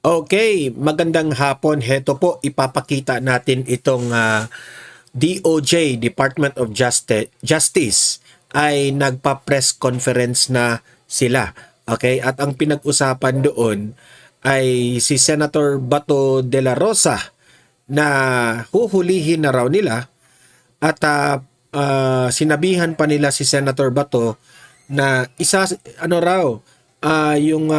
Okay, magandang hapon. Heto po, ipapakita natin itong DOJ, Department of Justice, ay nagpa-press conference na sila. Okay, at ang pinag-usapan doon ay si Senator Bato de la Rosa na huhulihin na raw nila at sinabihan pa nila si Senator Bato na ano raw yung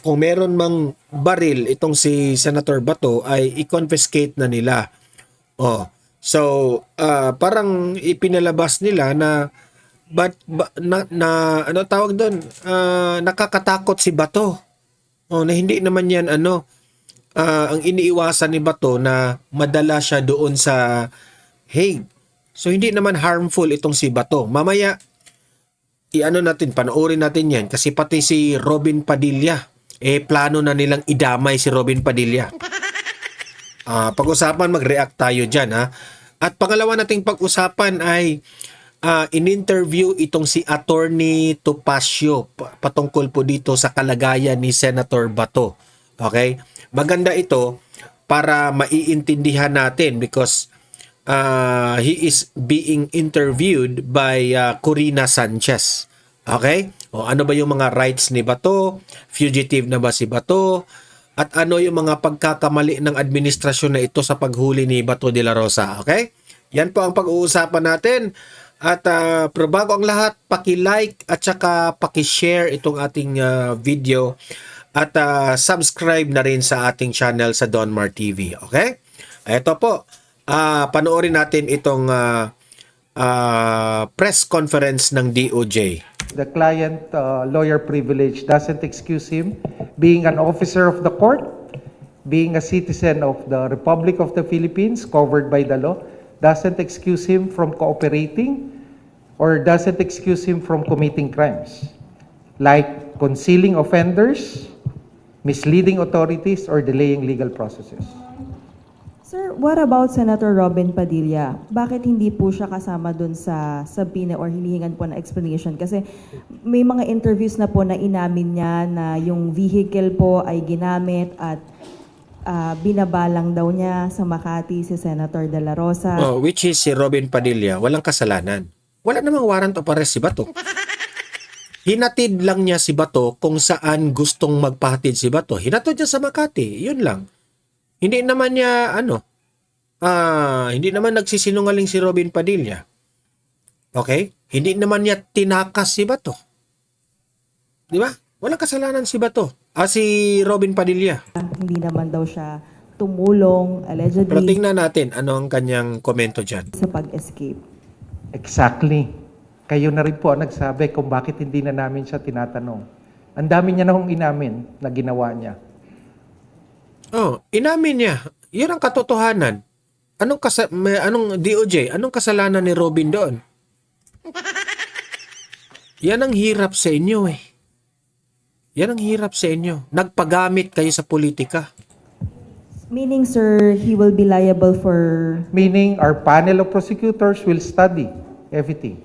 kung meron mang baril itong si Senator Bato ay i-confiscate na nila. Oh. So, parang ipinalabas nila na ano tawag doon? Nakakatakot si Bato. Oh, na hindi naman yan ang iniiwasan ni Bato na madala siya doon sa Hague. So, hindi naman harmful itong si Bato. Mamaya, panoorin natin yan kasi pati si Robin Padilla, plano na nilang idamay si Robin Padilla. Pag-usapan, mag-react tayo dyan, ha? At pangalawa nating pag-usapan ay in-interview itong si Attorney Topacio patungkol po dito sa kalagayan ni Senator Bato. Okay? Maganda ito para maiintindihan natin because he is being interviewed by Corina Sanchez. Okay? O ano ba yung mga rights ni Bato? Fugitive na ba si Bato? At ano yung mga pagkakamali ng administrasyon na ito sa paghuli ni Bato de la Rosa? Okay? Yan po ang pag-uusapan natin. At pero bago ang lahat, paki-like at saka paki-share itong ating video at subscribe na rin sa ating channel sa Donmar TV. Okay? Ito po. Panoorin natin itong press conference ng DOJ. The client lawyer privilege doesn't excuse him being an officer of the court, being a citizen of the Republic of the Philippines covered by the law, doesn't excuse him from cooperating or doesn't excuse him from committing crimes like concealing offenders, misleading authorities, or delaying legal processes. Sir, what about Senator Robin Padilla? Bakit hindi po siya kasama dun sa subpoena or hinihingan po na explanation? Kasi may mga interviews na po na inamin niya na yung vehicle po ay ginamit at binabalang daw niya sa Makati si Senator De La Rosa. Which is si Robin Padilla, walang kasalanan. Wala namang warrant of arrest si Bato. Hinatid lang niya si Bato kung saan gustong magpahatid si Bato. Hinatid niya sa Makati, yun lang. Hindi naman niya, hindi naman nagsisinungaling si Robin Padilla. Okay? Hindi naman niya tinakas si Bato. Di ba? Walang kasalanan si Bato. Si Robin Padilla. Hindi naman daw siya tumulong, Pero allegedly, tingnan natin ano ang kanyang komento dyan. sa pag-escape. Exactly. Kayo na rin po ang nagsabi kung bakit hindi na namin siya tinatanong. Ang dami niya na hong inamin na ginawa niya. Inamin niya. Yun ang katotohanan. Anong DOJ? Anong kasalanan ni Robin doon? Yan ang hirap sa inyo eh. Yan ang hirap sa inyo. Nagpagamit kayo sa politika. Meaning, sir, he will be liable for... Meaning, our panel of prosecutors will study everything.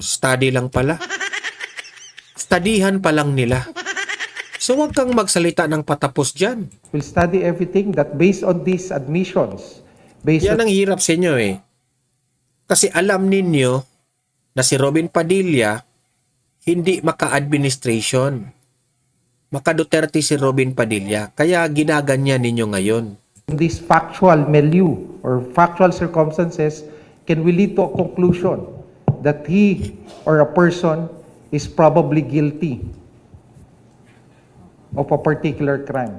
Study lang pala. Studyhan pa lang nila. So wag kang magsalita ng patapos dyan. We'll study everything that based on these admissions, based Yan on ang hirap sa inyo eh. Kasi alam ninyo na si Robin Padilla hindi maka-administration. Maka-Duterte si Robin Padilla. Kaya ginaganyan ninyo ngayon. this factual milieu or factual circumstances can we lead to a conclusion that he or a person is probably guilty of a particular crime.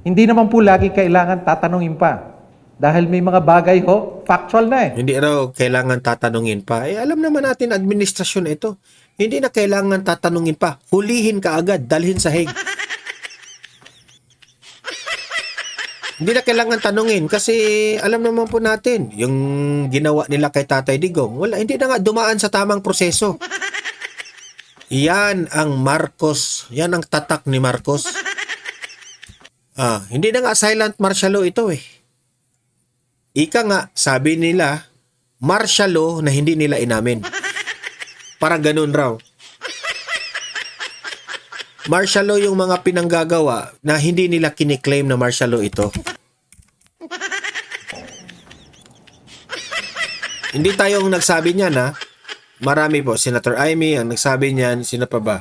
Hindi naman po lagi kailangan tatanungin pa. Dahil may mga bagay factual na eh. Hindi raw kailangan tatanungin pa. Alam naman natin administrasyon ito. Hindi na kailangan tatanungin pa. Hulihin ka agad, dalhin sa Hague. Hindi na kailangan tanungin kasi alam naman po natin yung ginawa nila kay Tatay Digong. Hindi na nga dumaan sa tamang proseso. Yan ang Marcos. Yan ang tatak ni Marcos. Hindi na nga silent martial law ito eh. Ika nga, sabi nila, martial law na hindi nila inamin. Parang ganun raw. martial law yung mga pinanggagawa na hindi nila kiniklaim na martial law ito. Hindi tayo ang nagsabi niyan, ha? Marami po. Senator Amy ang nagsabi niyan. Sino pa ba?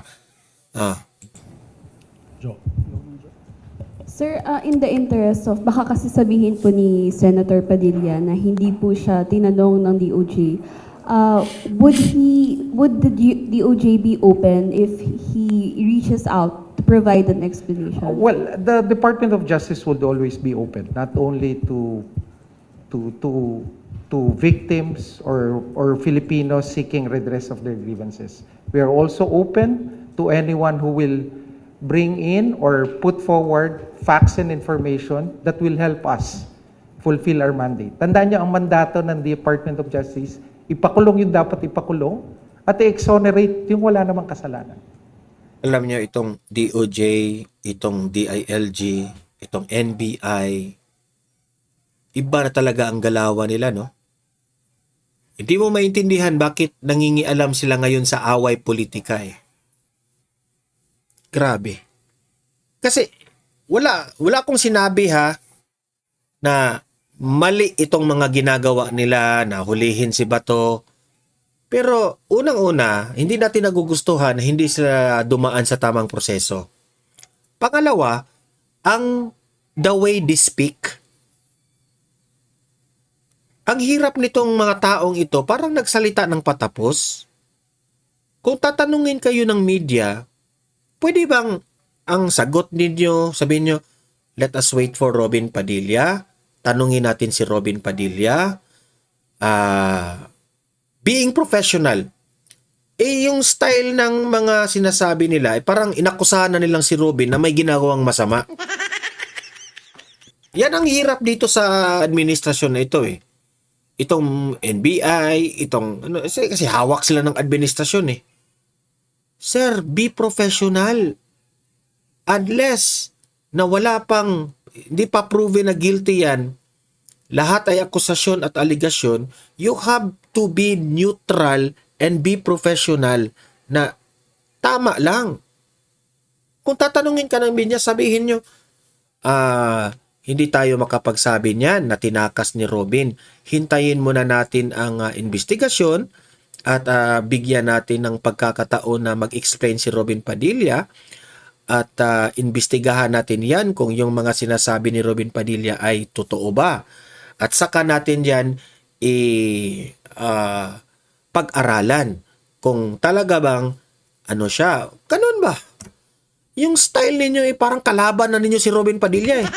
Sir, in the interest of, baka kasi sabihin po ni Senator Padilla na hindi po siya tinanong ng DOJ, would the DOJ be open if he reaches out to provide an explanation? Well, the Department of Justice would always be open, not only to victims or Filipinos seeking redress of their grievances. We are also open to anyone who will bring in or put forward facts and information that will help us fulfill our mandate. Tandaan niyo, ang mandato ng Department of Justice, ipakulong yung dapat ipakulong at i-exonerate yung wala namang kasalanan. Alam niyo, itong DOJ, itong DILG, itong NBI, iba na talaga ang galawan nila, no? Hindi mo maintindihan bakit nangingialam sila ngayon sa away politika, eh. Grabe. Kasi wala akong sinabi, ha, na mali itong mga ginagawa nila, na hulihin si Bato. Pero unang-una, hindi natin nagugustuhan na hindi sila dumaan sa tamang proseso. Pangalawa, the way they speak. Ang hirap nitong mga taong ito, parang nagsalita ng patapos. Kung tatanungin kayo ng media, pwede bang ang sagot ninyo, sabihin nyo, let us wait for Robin Padilla, tanungin natin si Robin Padilla, being professional. Yung style ng mga sinasabi nila, parang inakusahan na nilang si Robin na may ginagawang masama. Yan ang hirap dito sa administrasyon na ito, eh. Itong NBI, kasi hawak sila ng administrasyon, eh. Sir, be professional. Unless na wala pang, hindi pa proven na guilty yan, lahat ay akusasyon at aligasyon, you have to be neutral and be professional na tama lang. Kung tatanungin ka ng media, sabihin nyo, hindi tayo makapagsabi niyan na tinakas ni Robin. Hintayin muna natin ang investigasyon at bigyan natin ng pagkakataon na mag-explain si Robin Padilla at imbestigahan natin yan kung yung mga sinasabi ni Robin Padilla ay totoo ba. At saka natin yan pag-aralan kung talaga bang siya. Ganun ba? Yung style ninyo parang kalaban na ninyo si Robin Padilla, eh.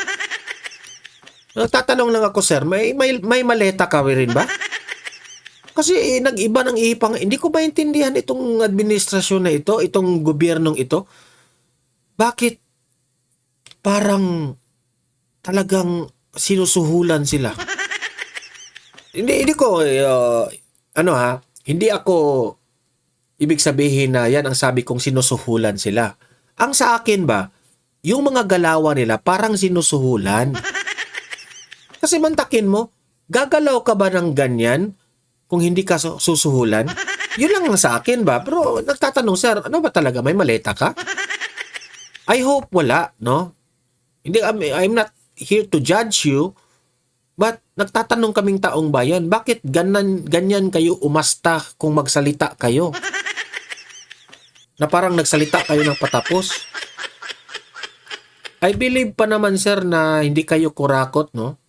Nagtatanong lang ako, sir, may maleta ka rin ba? Kasi nag-iba ng ipang, hindi ko maintindihan itong administrasyon na ito, itong gobyernong ito. Bakit parang talagang sinusuhulan sila? Hindi ko, hindi ako ibig sabihin na yan ang sabi kong sinusuhulan sila. Ang sa akin ba, yung mga galawan nila parang sinusuhulan. Kasi mantakin mo, gagalaw ka ba ng ganyan kung hindi ka susuhulan? Yun lang sa akin ba? Pero nagtatanong, sir, ano ba talaga? May maleta ka? I hope wala, no? Hindi, I'm not here to judge you, but nagtatanong kaming taong bayan, bakit ganyan kayo umasta kung magsalita kayo? Na parang nagsalita kayo ng patapos? I believe pa naman, sir, na hindi kayo kurakot, no?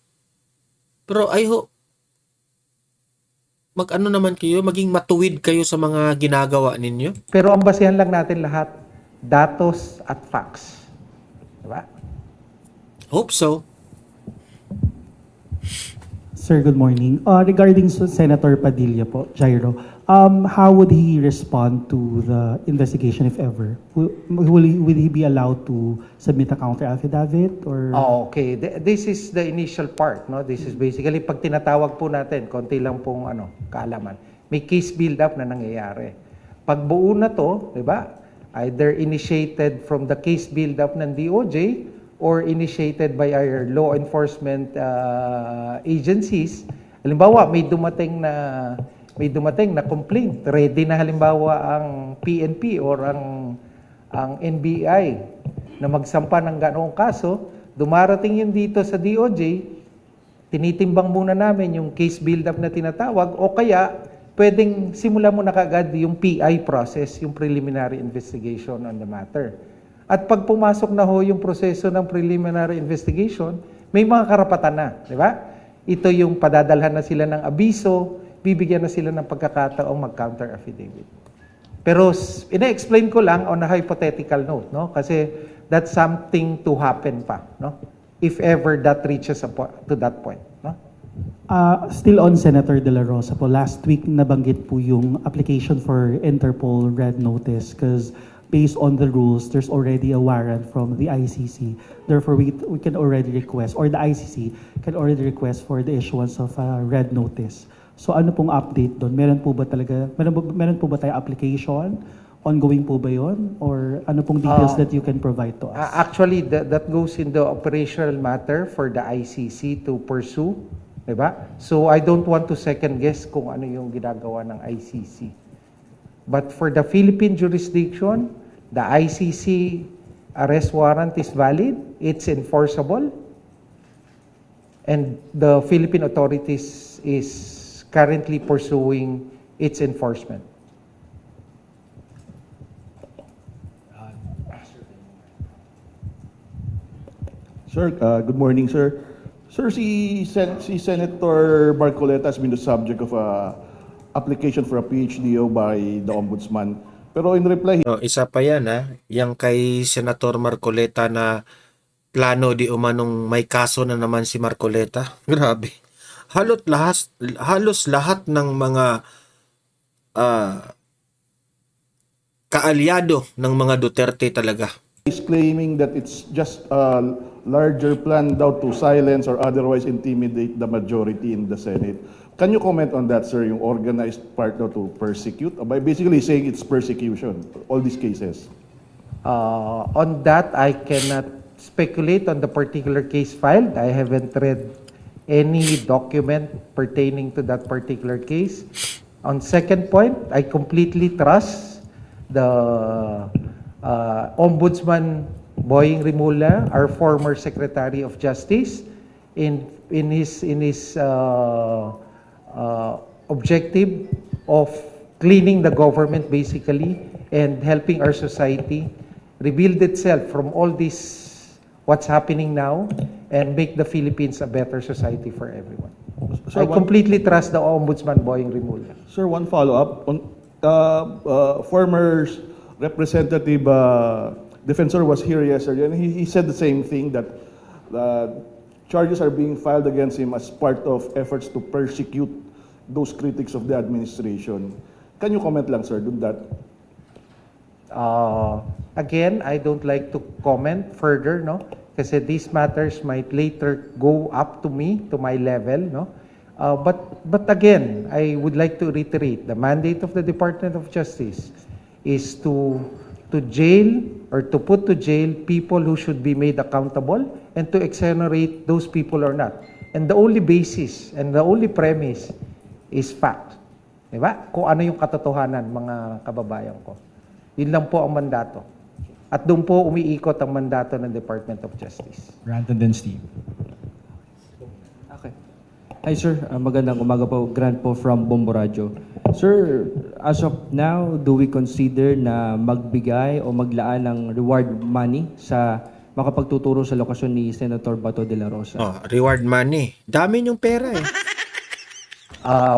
Pero I hope naman kayo, maging matuwid kayo sa mga ginagawa ninyo. Pero ang basehan lang natin lahat, datos at facts. Diba? Hope so. Sir, good morning. Regarding Senator Padilla po, Jairo, how would he respond to the investigation if ever? Will he be allowed to submit a counter affidavit or? Okay. This is the initial part, no? This is basically pag tinatawag po natin, konti lang pong kaalaman. May case build up na nangyayari. Pag buo na to, 'di ba? Either initiated from the case build up ng DOJ or initiated by our law enforcement agencies. Halimbawa, may dumating na complaint. Ready na halimbawa ang PNP or ang ang NBI na magsampa ng ganoong kaso, dumarating yun dito sa DOJ, tinitimbang muna namin yung case build-up na tinatawag o kaya pwedeng simula mo na kagad yung PI process, yung preliminary investigation on the matter. At pag pumasok na ho yung proseso ng preliminary investigation, may mga karapatan na, di ba? Ito yung padadalhan na sila ng abiso, bibigyan na sila ng pagkakataong mag-counter affidavit. Pero ina-explain ko lang on a hypothetical note, no? Kasi that's something to happen pa, no? If ever that reaches to that point, no? Still on Senator De La Rosa po, last week nabanggit po yung application for Interpol Red Notice because based on the rules, there's already a warrant from the ICC. Therefore, we can already request, or the ICC can already request for the issuance of a red notice. So ano pong update doon? Meron po ba tayo application? Ongoing po ba yun? Or ano pong details that you can provide to us? Actually, that goes in the operational matter for the ICC to pursue, di ba? So I don't want to second guess kung ano yung ginagawa ng ICC. But for the Philippine jurisdiction, the ICC arrest warrant is valid, it's enforceable, and the Philippine authorities is currently pursuing its enforcement. Sir, good morning, sir. Sir, si Senator Marcoleta has been the subject of a application for a PhDO by the Ombudsman. Pero in reply, Oh, isa pa yan Yang kay Senator Marcoleta na plano di umanong may kaso na naman si Marcoleta. Grabe. Halos lahat ng mga kaalyado ng mga Duterte talaga. is claiming that it's just a larger plan daw to silence or otherwise intimidate the majority in the Senate. Can you comment on that, sir, yung organized part daw to persecute? By basically saying it's persecution, all these cases. On that, I cannot speculate on the particular case filed. I haven't read any document pertaining to that particular case. On second point, I completely trust the Ombudsman Boying Rimulya, our former Secretary of Justice, in his objective of cleaning the government basically and helping our society rebuild itself from all this what's happening now and make the Philippines a better society for everyone. Sir, I completely trust the Ombudsman Boying Rimulya. Sir, one follow-up. On former Representative Defensor was here yesterday, and he said the same thing, that charges are being filed against him as part of efforts to persecute those critics of the administration. Can you comment lang, sir, on that? Again, I don't like to comment further, no? Kasi these matters might later go up to me, to my level, no? But again, I would like to reiterate, the mandate of the Department of Justice is to jail or to put to jail people who should be made accountable and to exonerate those people or not. And the only basis and the only premise is fact. Diba? Kung ano yung katotohanan, mga kababayan ko. Yun lang po ang mandato. At doon po umiikot ang mandato ng Department of Justice. Granted din, Steve. Okay. Hi sir, magandang umaga po. Grant po from Bombo Radio. Sir, as of now, do we consider na magbigay o maglaan ng reward money sa makapagtuturo sa lokasyon ni Senator Bato de la Rosa? Oh, reward money. Dami yung pera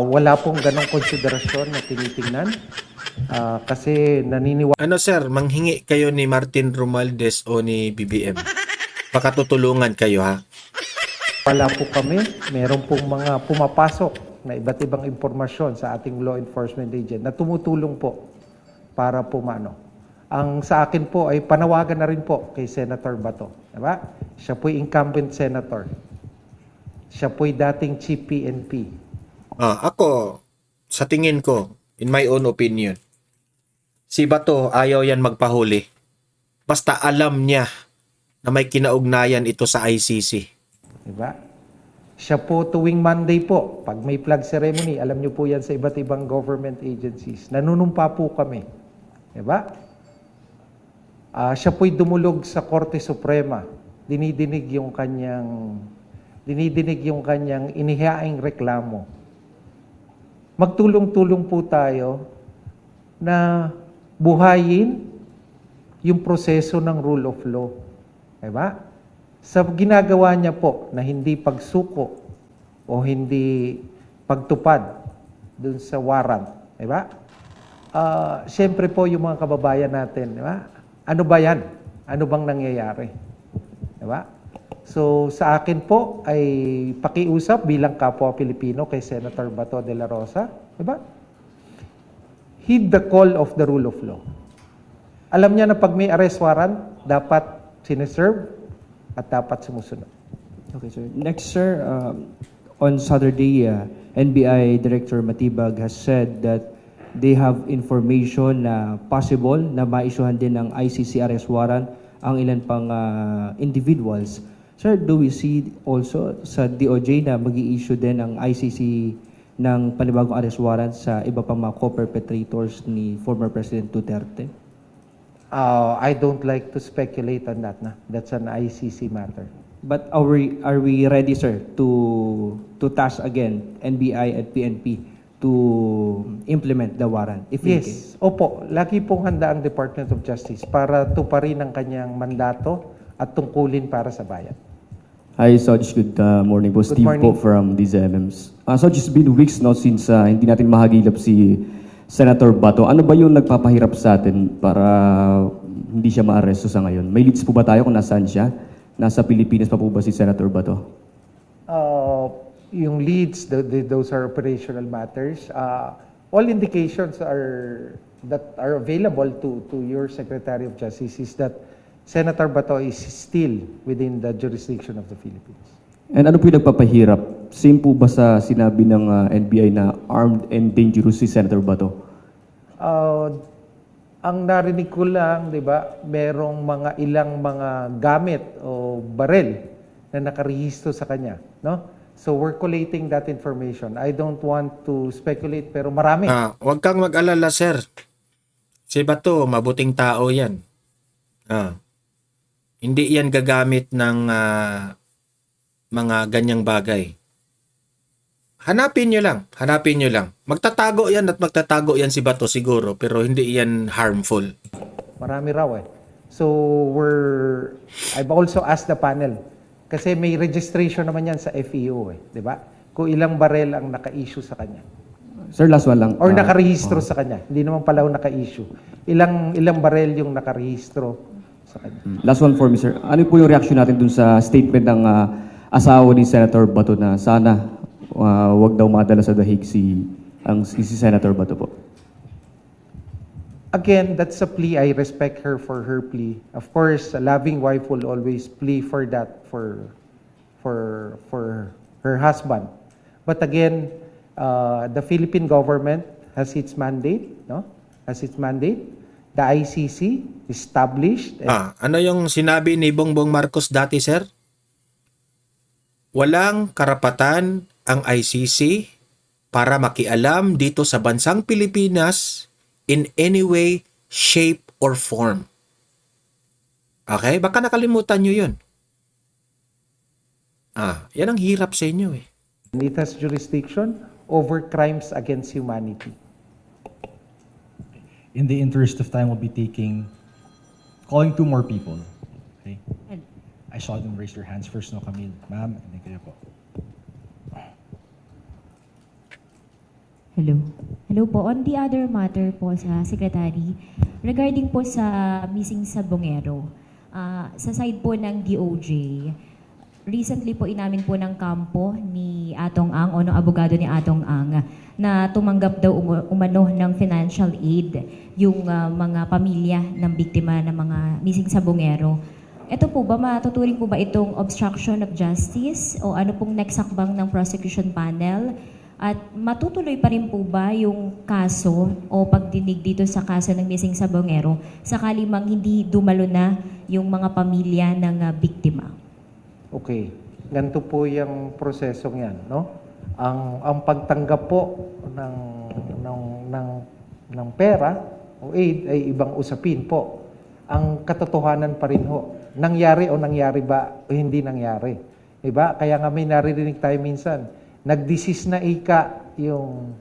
Wala pong ganong konsiderasyon na tinitingnan. Kasi naniniwala Ano sir, manghingi kayo ni Martin Romualdez o ni BBM. Pakatutulungan kayo po kami. Meron pong mga pumapasok na iba't ibang impormasyon sa ating law enforcement agent na tumutulong po para pumano. Ang sa akin po ay panawagan na rin po kay Senator Bato. Diba? Siya po'y incumbent senator. Siya po'y dating chief PNP. Ako, sa tingin ko, in my own opinion, si Bato ayaw yan magpahuli. Basta alam niya na may kinaugnayan ito sa ICC. Diba? Siya po tuwing Monday po, pag may flag ceremony, alam niyo po yan sa iba't ibang government agencies, nanunumpa po kami. Diba? Siya po'y dumulog sa Korte Suprema. Dinidinig yung kanyang inihaing reklamo. Magtulong-tulong po tayo na buhayin yung proseso ng rule of law. Diba? Sa ginagawa niya po na hindi pagsuko o hindi pagtupad dun sa warrant. Diba? Siyempre po yung mga kababayan natin, diba? Ano ba yan? Ano bang nangyayari? Diba? So sa akin po ay pakiusap bilang kapwa Pilipino kay Senator Bato de la Rosa. Diba? Heed the call of the rule of law. Alam niya na pag may arrest warrant, dapat sineserve at dapat sumusunod. Okay, sir. Next, sir, on Saturday, NBI Director Matibag has said that they have information na possible na ma-issuehan din ng ICC arrest warrant ang ilan pang individuals. Sir, do we see also sa DOJ na mag-i-issue din ang ICC ng panibagong arrest warrant sa iba pang mga co-perpetrators ni former President Duterte? I don't like to speculate on that. That's an ICC matter. But are we ready, sir, to task again NBI at PNP to implement the warrant? If in case? Yes. Opo. Lagi pong handa ang Department of Justice para tuparin ang kanyang mandato at tungkulin para sa bayan. Hi, Soj. Good morning po. Good Steve morning. po from DZMMs. Soj, it's been weeks no since hindi natin mahagilap si Senator Bato. Ano ba yung nagpapahirap sa atin para hindi siya maaresto sa ngayon? May leads po ba tayo kung nasaan siya? Nasa Pilipinas pa po ba si Senator Bato? Yung leads, those are operational matters. All indications that are available to your Secretary of Justice is that Senator Bato is still within the jurisdiction of the Philippines. And ano po yung nagpapahirap? Same po ba sa sinabi ng NBI na armed and dangerous si Senator Bato? Ang narinig ko lang, di ba, merong ilang mga gamit o barel na nakarehistro sa kanya, no? So we're collating that information. I don't want to speculate pero marami. Huwag kang mag-alala, sir. Si Bato, mabuting tao yan. Hindi yan gagamit ng mga ganyang bagay. Hanapin nyo lang. Magtatago yan at magtatago yan si Bato siguro, pero hindi yan harmful. Marami raw eh. So I've also asked the panel kasi may registration naman yan sa FEO eh, di ba? Kung ilang barel ang naka-issue sa kanya. Sir, last one lang. Or nakarehistro sa kanya. Hindi naman pala naka-issue. Ilang barel yung nakarehistro sa kanya. Last one for me, sir. Ano po yung reaction natin dun sa statement ng asawa ni Senator Bato na sana wag daw madala sa dahig si Senator Bato po? Again, that's a plea. I respect her for her plea. Of course, a loving wife will always plea for that for her husband. But again, the Philippine government has its mandate, no? Has its mandate. The ICC established. Ano yung sinabi ni Bongbong Marcos dati, sir? Walang karapatan ang ICC para makialam dito sa bansang Pilipinas in any way, shape, or form. Okay? Baka nakalimutan nyo yun. Yan ang hirap sa inyo eh. And it has jurisdiction over crimes against humanity. In the interest of time, we'll be calling two more people. Okay? I saw them raise their hands first, no, Camille. Ma'am, and then kayo po. Hello. Hello po. On the other matter po sa Secretary, regarding po sa missing sa Bongero, sa side po ng DOJ, recently po inamin po ng kampo ni Atong Ang o ng abogado ni Atong Ang na tumanggap daw umano ng financial aid yung mga pamilya ng biktima ng mga missing sa Bongero. Ito po ba, matuturing po ba itong obstruction of justice o ano pong next hakbang ng prosecution panel? At matutuloy pa rin po ba yung kaso o pagdinig dito sa kaso ng missing sa Bongero sakali mang hindi dumalo na yung mga pamilya ng biktima? Okay. Ganito po yung prosesong yan, no? Ang pagtanggap po ng pera o aid ay ibang usapin po. ang katotohanan pa rin ho. Nangyari o nangyari ba o hindi nangyari. Diba? Kaya nga may naririnig tayo minsan, nag-desist na ika yung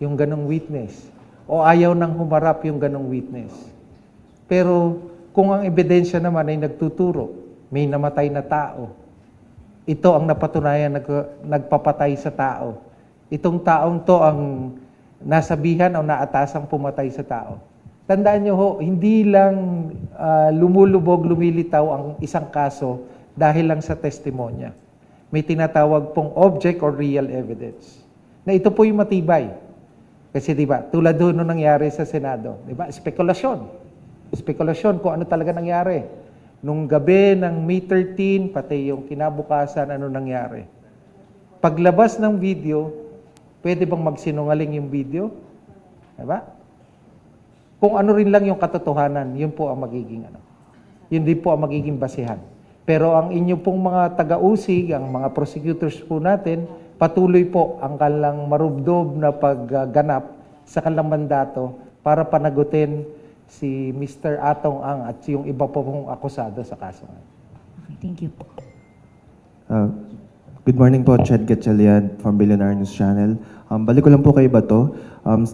ganong witness o ayaw nang humarap yung ganong witness. Pero kung ang ebidensya naman ay nagtuturo, may namatay na tao, ito ang napatunayan nagpapatay sa tao. Itong taong to ang nasabihan o naatasang pumatay sa tao. Tandaan nyo ho, hindi lang lumulubog, lumilitaw ang isang kaso dahil lang sa testimonya. May tinatawag pong object or real evidence. Na ito po yung matibay. Kasi di ba, tulad doon nung nangyari sa Senado, di ba, spekulasyon. Spekulasyon kung ano talaga nangyari. Nung gabi ng May 13, pati yung kinabukasan, ano nangyari. Paglabas ng video, pwede bang magsinungaling yung video? Diba? Kung ano rin lang yung katotohanan, yun po ang magiging ano. Yun din po ang magiging basihan. Pero ang inyo pong mga taga-usig, ang mga prosecutors po natin, patuloy po ang kanilang marubdob na pagganap sa kanilang mandato para panagutin si Mr. Atong Ang at yung iba po pong akusado sa kaso. Okay, thank you po. Good morning po, Chad Gatchalian from Billionaire News Channel. Balik ko lang po kay Bato.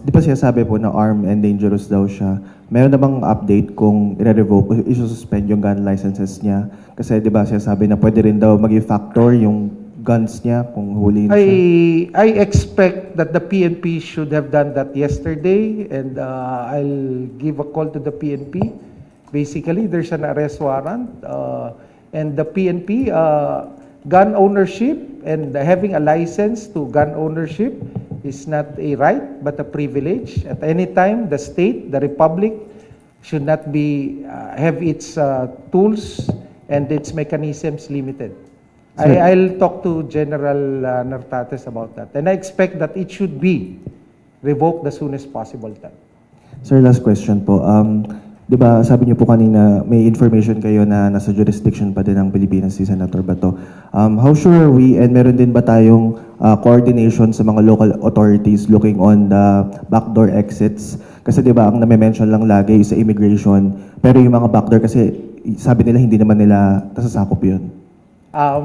Di ba sabi po na armed and dangerous daw siya? Meron na bang update kung i-revoke, i-suspend yung gun licenses niya? Kasi di ba sabi na pwede rin daw maging factor yung guns niya kung huli na siya? I expect that the PNP should have done that yesterday, and I'll give a call to the PNP. Basically, there's an arrest warrant, and the PNP, gun ownership and having a license to gun ownership is not a right but a privilege. At any time, the state, the republic, should not be have its tools and its mechanisms limited. I'll talk to General Nartates about that. And I expect that it should be revoked the soonest possible time. Sir, last question po. Di ba sabi niyo po kanina may information kayo na nasa jurisdiction pa din ng Pilipinas si Senator Bato. How sure are we, and meron din ba tayong coordination sa mga local authorities looking on the backdoor exits? Kasi di ba ang name-mention lang lagi sa immigration, pero yung mga backdoor kasi sabi nila hindi naman nila nasasakop yun.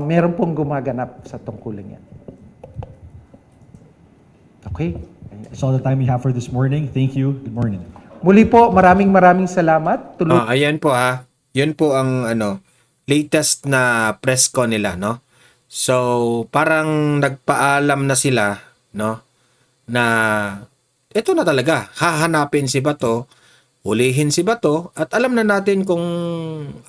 Meron pong gumaganap sa tungkulin yan. Okay? That's all the time we have for this morning. Thank you. Good morning. Muli po, maraming salamat. Ayan po Yun po ang latest na press con nila, no? So, parang nagpaalam na sila, no? Na ito na talaga, hahanapin si Bato, hulihin si Bato, at alam na natin kung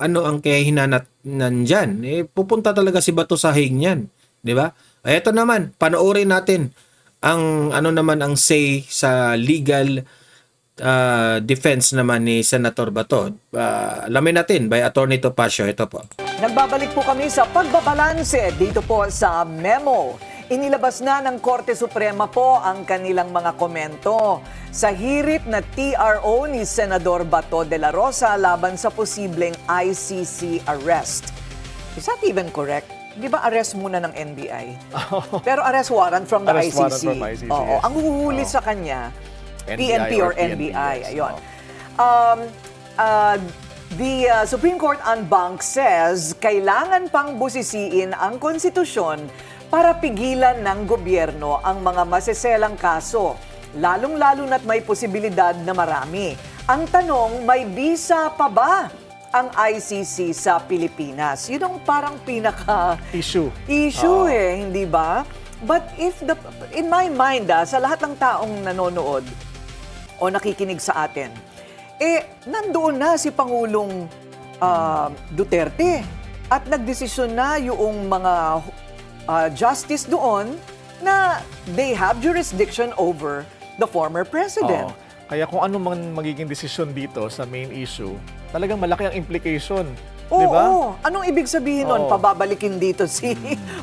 ano ang kahinananan dyan. Pupunta talaga si Bato sa hig niyan. Di ba? Ito naman, panoorin natin ang naman ang say sa legal defense naman ni Senator Bato. Alamin natin by Attorney Topacio. Ito po. Nagbabalik po kami sa pagbabalanse dito po sa memo. Inilabas na ng Korte Suprema po ang kanilang mga komento sa hirit na TRO ni Senador Bato de la Rosa laban sa posibleng ICC arrest. Is that even correct? Di ba arrest muna ng NBI? Pero arrest warrant from the Arrest ICC. warrant from ICC, Oo. yes. Ang huhuli sa kanya, PNP or NBI. yes. Ayun. The Supreme Court en banc says kailangan pang busisiin ang konstitusyon para pigilan ng gobyerno ang mga maseselang kaso, lalong-lalo na't may posibilidad na marami. Ang tanong, may visa pa ba ang ICC sa Pilipinas? Yun ang parang Issue. hindi ba? But in my mind, sa lahat ng taong nanonood o nakikinig sa atin, nandoon na si Pangulong Duterte at nagdesisyon na yung mga justice doon na they have jurisdiction over the former president. Kaya kung ano man magiging desisyon dito sa main issue, talagang malaki ang implication. Oo, di ba? anong ibig sabihin nun? Pababalikin dito si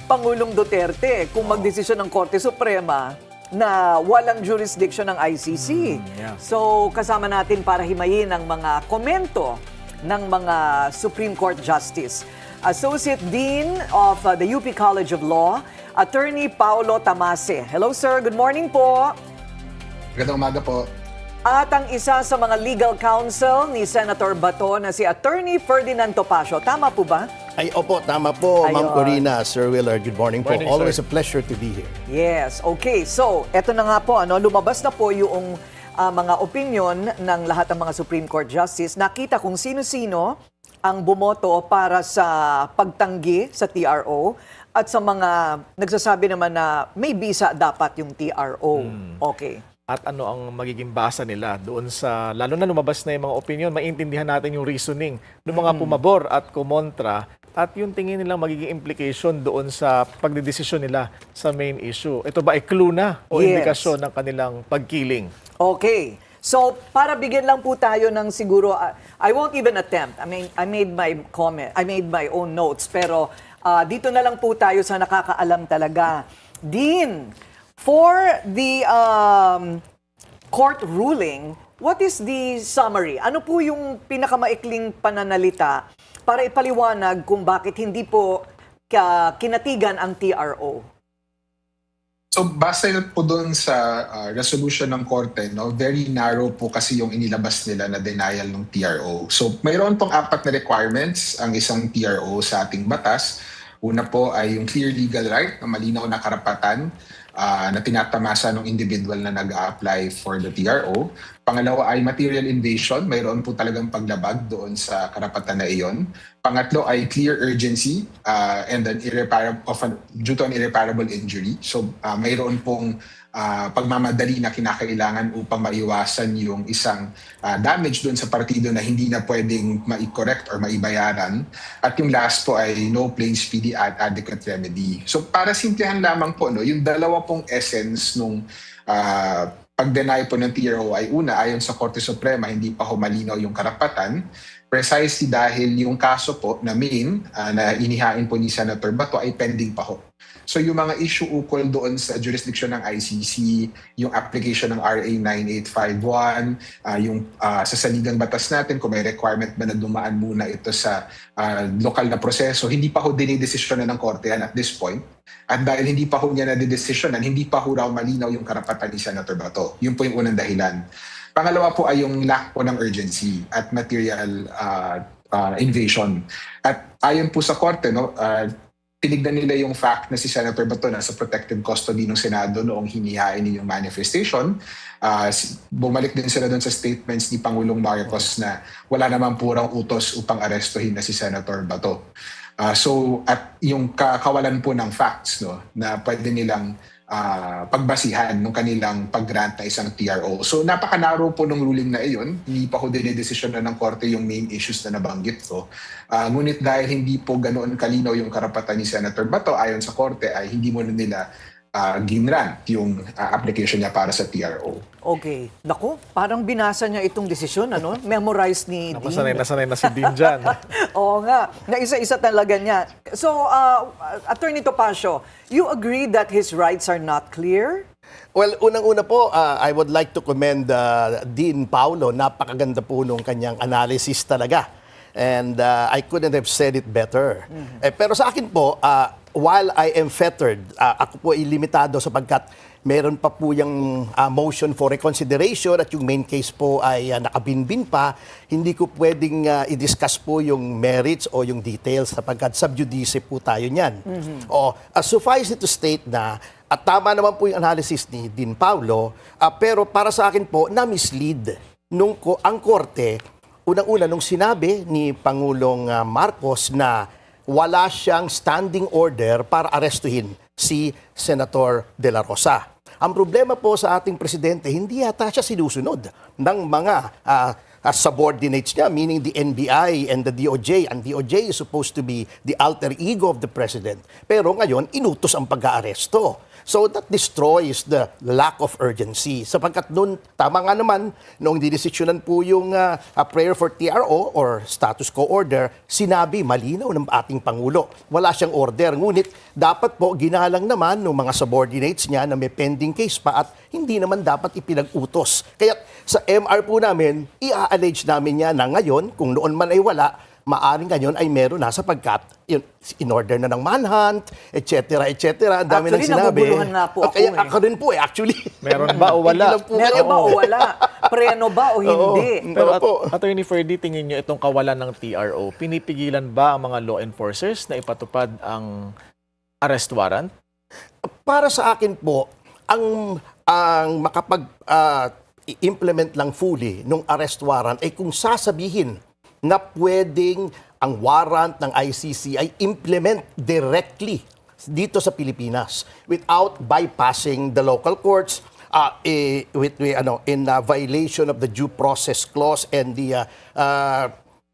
Pangulong Duterte kung magdesisyon ng Korte Suprema na walang jurisdiction ng ICC. Yeah. So, kasama natin para himayin ang mga komento ng mga Supreme Court Justice. Associate Dean of the UP College of Law, Attorney Paulo Tamase. Hello, sir. Good morning po. Magandang umaga po. At ang isa sa mga legal counsel ni Senator Bato na si Attorney Ferdinand Topacio. Tama po ba? Ay, opo, tama po, Ma'am Ayun. Corina, Sir Willard. Good morning po. Morning, Always sir. a pleasure to be here. Yes, okay. So, eto na nga po, lumabas na po yung mga opinion ng lahat ng mga Supreme Court Justice. Nakita kung sino-sino ang bumoto para sa pagtanggi sa TRO at sa mga nagsasabi naman na may visa dapat yung TRO. Okay. At ano ang magiging basa nila doon sa, lalo na lumabas na yung mga opinion, maintindihan natin yung reasoning ng mga pumabor at kumontra at yung tingin nilang magiging implication doon sa pagdedesisyon nila sa main issue. Ito ba ay clue na o Yes. indikasyon ng kanilang pagkiling? Okay. So, para bigyan lang po tayo ng siguro, I won't even attempt. I mean, I made my comment, I made my own notes, pero dito na lang po tayo sa nakakaalam talaga. Dean, for the court ruling, what is the summary? Ano po yung pinakamaikling pananalita para ipaliwanag kung bakit hindi po kinatigan ang TRO? So base po doon sa resolution ng korte, no, very narrow po kasi yung inilabas nila na denial ng TRO. So mayroon pong 4 na requirements ang isang TRO sa ating batas. Una po ay yung clear legal right, na malinaw na karapatan na tinatamasa ng individual na nag-a-apply for the TRO. Pangalawa ay material invasion, mayroon po talagang paglabag doon sa karapatan na iyon. Pangatlo ay clear urgency and an due to an irreparable injury. So mayroon pong pagmamadali na kinakailangan upang maiwasan yung isang damage doon sa partido na hindi na pwedeng ma-correct or maibayaran. At yung last po ay no plain, speedy at adequate remedy. So para simplihan lamang po, no, yung dalawa pong essence nung pag-deny po ng TRO ay una, ayon sa Korte Suprema, hindi pa ho malinaw yung karapatan. Precisely dahil yung kaso po na main na inihain po ni Senator Bato ay pending pa ho. So yung mga issue ukol doon sa jurisdiction ng ICC, yung application ng RA 9851, yung sa saligang batas natin, kung may requirement ba na dumaan muna ito sa lokal na proseso, hindi pa ho dinidesisyonan ng korte yan at this point. At dahil hindi pa ho niya nadidesisyonan, hindi pa ho raw malinaw yung karapatan ni Senator Bato. Yun po yung unang dahilan. Pangalawa po ay yung lack po ng urgency at material invasion. At ayon po sa korte, no, tinignan nila yung fact na si Senator Bato nasa protective custody ng Senado noong hinihain yung manifestation. Bumalik din sila doon sa statements ni Pangulong Marcos na wala naman purang utos upang arestuhin na si Senator Bato. So at yung kawalan po ng facts, no, na pwede nilang pagbasihan ng kanilang pag-grant na isang TRO. So napaka-narrow po ng ruling na iyon. Hindi pa ho dinidesisyon na ng korte yung main issues na nabanggit ko. Ngunit dahil hindi po ganoon kalinaw yung karapatan ni Senator Bato, ayon sa korte ay hindi mo na nila ginrant yung application niya para sa TRO. Okay. Naku, parang binasa niya itong desisyon, ano? Memorized ni Dean. Nasanay na si Dean dyan. Oo nga, na isa-isa talaga niya. So, Attorney Topacio, you agree that his rights are not clear? Well, unang-una po, I would like to commend Dean Paulo. Napakaganda po nung kanyang analysis talaga. And I couldn't have said it better. Pero sa akin po, while I am fettered, ako po ay limitado sapagkat meron pa po yung motion for reconsideration at yung main case po ay nakabinbin pa, hindi ko pwedeng i-discuss po yung merits o yung details sapagkat sub judice po tayo niyan. Suffice it to state na at tama naman po yung analysis ni Dean Paulo, pero para sa akin po, na-mislead ang korte. Unang-una, nung sinabi ni Pangulong Marcos na wala siyang standing order para arestuhin si Senator De La Rosa. Ang problema po sa ating presidente, hindi yata siya sinusunod ng mga subordinates niya, meaning the NBI and the DOJ. And DOJ is supposed to be the alter ego of the president. Pero ngayon, inutos ang pag-aaresto. So that destroys the lack of urgency. Sapagkat noon, tama nga naman, noong dinesisyonan po yung prayer for TRO or status quo order, sinabi malinaw ng ating Pangulo. Wala siyang order. Ngunit dapat po ginalang naman ng mga subordinates niya na may pending case pa at hindi naman dapat ipinag-utos. Kaya sa MR po namin, i-allege namin niya na ngayon, kung noon man ay wala, maaring ngayon ay meron na sapagkat yun, in order na ng manhunt, etc. etc. Ang dami Actually, nang sinabi. nabubuluhan nga po ako Kaya eh. ako rin po actually. Meron ba o wala? Hindi lang po Meron kayo. ba o wala? Preno ba o hindi? Pero Opo. Attorney Ferdy, tingin nyo itong kawalan ng TRO, pinipigilan ba ang mga law enforcers na ipatupad ang arrest warrant? Para sa akin po, ang makapag-implement lang fully nung arrest warrant ay kung sasabihin na pwedeng ang warrant ng ICC ay implement directly dito sa Pilipinas without bypassing the local courts in violation of the due process clause and the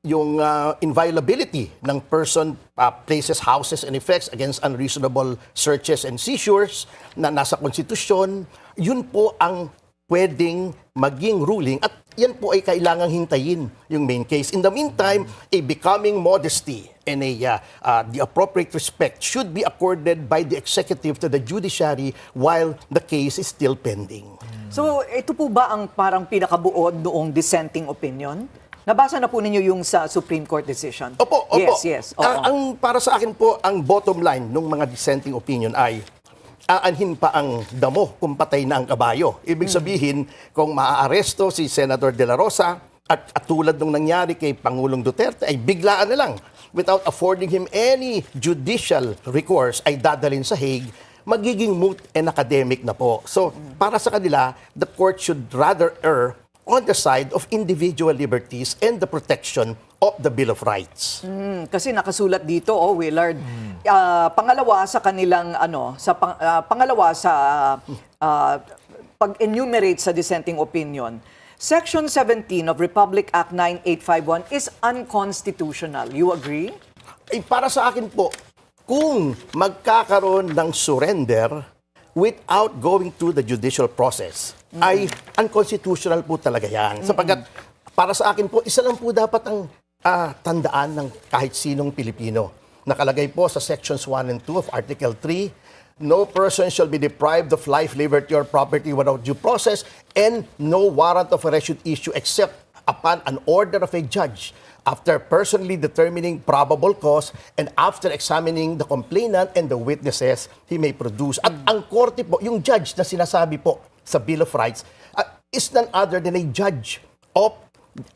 yung inviolability ng person, places, houses, and effects against unreasonable searches and seizures na nasa konstitusyon, yun po ang pwedeng maging ruling at yan po ay kailangang hintayin yung main case. In the meantime, a becoming modesty and the appropriate respect should be accorded by the executive to the judiciary while the case is still pending. So, ito po ba ang parang pinakabuod noong dissenting opinion? Nabasa na po ninyo yung sa Supreme Court decision? Opo. Yes. Oo. Ang para sa akin po, ang bottom line ng mga dissenting opinion ay aanhin pa ang damo kung patay na ang kabayo. Ibig sabihin, kung maaaresto si Senator De La Rosa at tulad nung nangyari kay Pangulong Duterte, ay biglaan na lang without affording him any judicial recourse ay dadalhin sa Hague, magiging moot and academic na po. So, para sa kanila, the court should rather err on the side of individual liberties and the protection of the Bill of Rights. Kasi nakasulat dito, Willard. Pangalawa sa kanilang pangalawa sa pag-enumerate sa dissenting opinion, Section 17 of Republic Act 9851 is unconstitutional. You agree? Para sa akin po, kung magkakaroon ng surrender without going through the judicial process, ay unconstitutional po talaga yan. Sapagkat para sa akin po, isa lang po dapat ang tandaan ng kahit sinong Pilipino. Nakalagay po sa Sections 1 and 2 of Article 3, no person shall be deprived of life, liberty, or property without due process, and no warrant of arrest should issue except upon an order of a judge after personally determining probable cause and after examining the complainant and the witnesses he may produce. At ang korte po, yung judge na sinasabi po sa Bill of Rights, is none other than a judge of